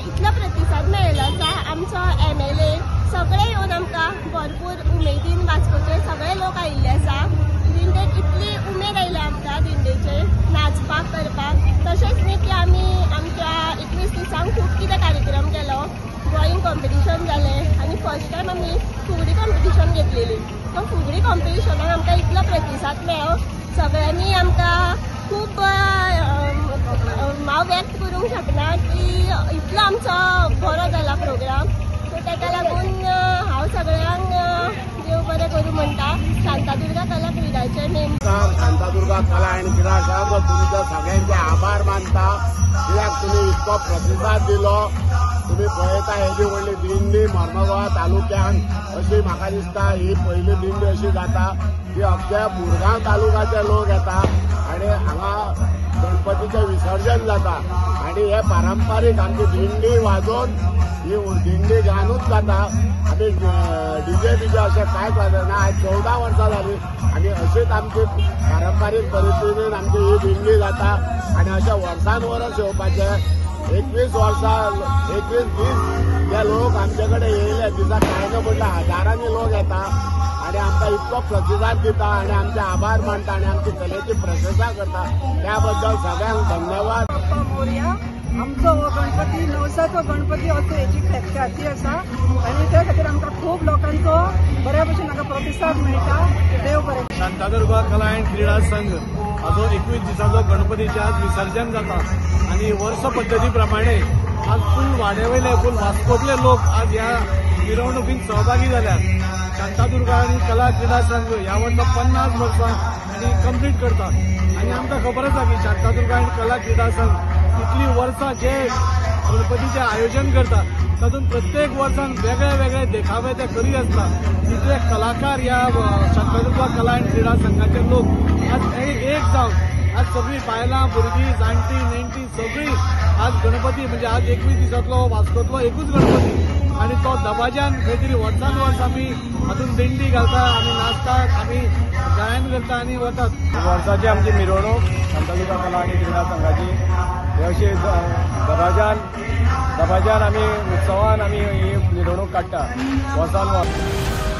इतलो प्रतिसाद मेळिल्लो आसा। आमचो MLA सगळे येवन आमकां भरपूर उमेदीन वास्कोचे सगळे लोक आयिल्ले आसा। दिंडेक इतली उमेद आयल्या आमकां दिंडेचे नाचपाक करपाक। तशेंच न्ही की आमी आमच्या 21 दिसांक खूब कितें कार्यक्रम केलो। ड्रॉइंग कॉम्पिटिशन जालें आनी फर्स्ट टायम आमी फुगडी कॉम्पिटिशन घेतलेली। तो फुगडी कॉम्पिटिशनाक आमकां इतलो प्रतिसाद मेळ्ळो। सगळ्यांनी आमकां खूब हांव व्यक्त करूंक शकना की इतलो आमचो बरो जाला प्रोग्राम। सो ताका लागून हांव सगळ्यांक देव बरें करूं म्हणटा। शांतादुर्गा कला क्रीडाचे नेम शांतादुर्गा कला आनी क्रीडा संघ तुमचे सगळ्यांचे आभार मानता। कित्याक तुमी इतको प्रतिसाद दिलो। तुम्ही पळयता हेजी व्हडली दिंडी मर्मगांव तालुक्यान अशी म्हाका दिसता ही पयली दिंडी अशी जाता की अख्ख्या मुरगांव तालुक्याचे लोक येता आनी हांगा गणपतीचें विसर्जन जाता आनी हे पारंपारीक आमची दिंडी वाजोवन ही दिंडी घालूनच जाता। आमी डीजे बीजे अशें कांयच वाजना। आज 14 वर्सां जालीं आनी अशीच आमची पारंपारीक परिस्थितीन आमची ही दिंडी जाता आनी अशें वर्सान वर्स येवपाचें। 21 वर्सां 21 दीस जे लोक आमचे कडेन येयले दिसा कांय ना म्हटल्यार हजारांनी लोक येता आनी आमकां इतको प्रतिसाद दिता आनी आमचे आभार मानता आनी आमची कलेची प्रशंसा करता। त्या बद्दल सगळ्यांक धन्यवाद। आमचो हो गणपती नवसाचो गणपती असो हेची ख्याती आसा आनी त्या खातीर आमकां खूब लोकांचो बऱ्या भशेन हाका प्रतिसाद मेळटा। देव बरें। शांतादुर्गा कला एंड क्रीडा संघ हाजो 21 दिसाचो गणपतीचे आज विसर्जन जाता आनी वर्स पद्दती प्रमाणे आज फूल वाड्यावयले फूल वास्कोतले लोक आज ह्या मिरवणुकीत सहभागी जाल्यात। शांतादुर्गा आनी कला क्रीडा संघ ह्या वर्सा 50 वर्सां आनी कंप्लीट करता आनी आमकां खबर आसा की शांतादुर्गा आनी कला क्रीडा संघ इतली वर्सां जे गणपतीचे आयोजन करता तातूंत प्रत्येक वर्सान वेगळे वेगळे देखावे ते करीत आसता। तितले कलाकार ह्या शांतादुर्गा कला आनी क्रीडा संघाचे लोक आज एक जावन आज सगळीं बायलां भुरगीं जाणटी नेणटी सगळीं आज गणपती म्हणजे आज 21 दिसांतलो वास्कोतलो एकूच गणपती आनी तो दबाज्यान खंय तरी वर्सान वर्स आमी हातूंत दिंडी घालता आमी नाचतात आमी गायन करता आनी वतात। वर्साची आमची मिरवणूक शांतादुर्गा कला आनी क्रीडा संघाची हे अशी दबाज्यान आमी उत्सवान आमी ही मिरवणूक काडटा वर्सान वर्स।